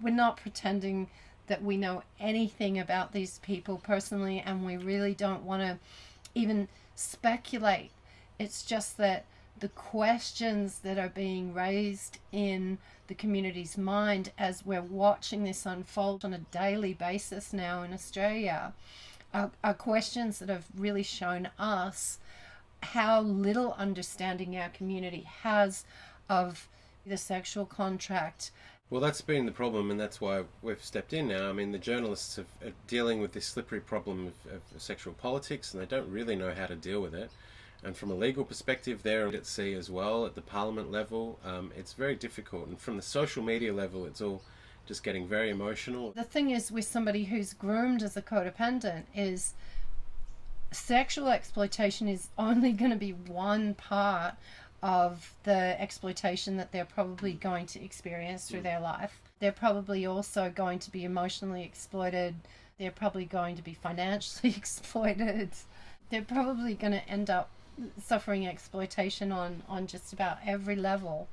we're not pretending that we know anything about these people personally, and we really don't want to even speculate. It's just that the questions that are being raised in the community's mind as we're watching this unfold on a daily basis now in Australia are questions that have really shown us how little understanding our community has of the sexual contract. Well, that's been the problem, and that's why we've stepped in now. I mean, the journalists are dealing with this slippery problem of sexual politics, and they don't really know how to deal with it. And from a legal perspective, they're at sea as well, at the parliament level. It's very difficult. And from the social media level, it's all just getting very emotional. The thing is, with somebody who's groomed as a codependent, is sexual exploitation is only going to be one part of the exploitation that they're probably going to experience through their life. They're probably also going to be emotionally exploited. They're probably going to be financially exploited. They're probably going to end up suffering exploitation on just about every level.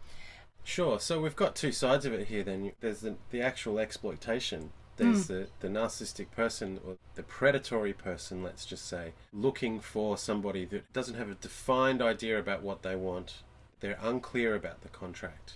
Sure. So we've got two sides of it here then. There's the actual exploitation. There's the narcissistic person, or the predatory person, let's just say, looking for somebody that doesn't have a defined idea about what they want. They're unclear about the contract,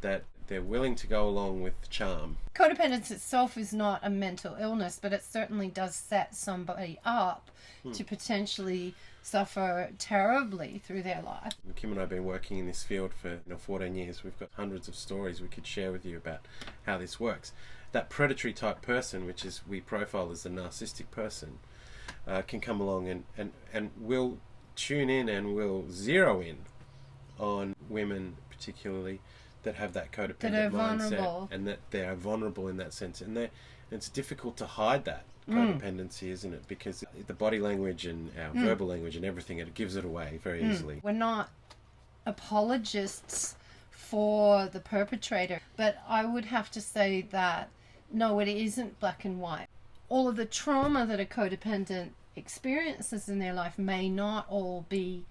that they're willing to go along with charm. Codependence itself is not a mental illness, but it certainly does set somebody up to potentially suffer terribly through their life. Kim and I have been working in this field for 14 years. We've got hundreds of stories we could share with you about how this works. That predatory type person, which is we profile as the narcissistic person, can come along and will tune in and will zero in on women particularly that have that codependent mindset, vulnerable. and that they are vulnerable in that sense, and it's difficult to hide that codependency, isn't it? Because the body language and our verbal language and everything, it gives it away very easily. We're not apologists for the perpetrator, but I would have to say that no, it isn't black and white. All of the trauma that a codependent experiences in their life may not all be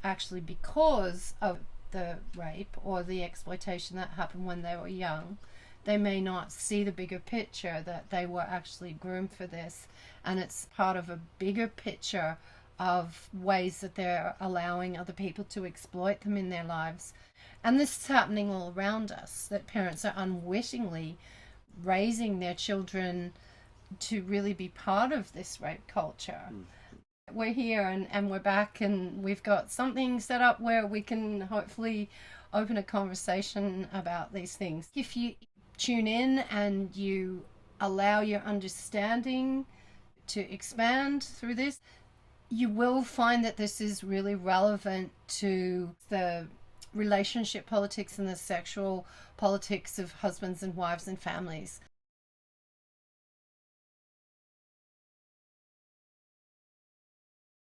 actually because of the rape or the exploitation that happened when they were young. They may not see the bigger picture, that they were actually groomed for this, and it's part of a bigger picture of ways that they're allowing other people to exploit them in their lives. And this is happening all around us, that parents are unwittingly raising their children to really be part of this rape culture. We're here and we're back, and we've got something set up where we can hopefully open a conversation about these things. If you tune in and you allow your understanding to expand through this, you will find that this is really relevant to the relationship politics and the sexual politics of husbands and wives and families.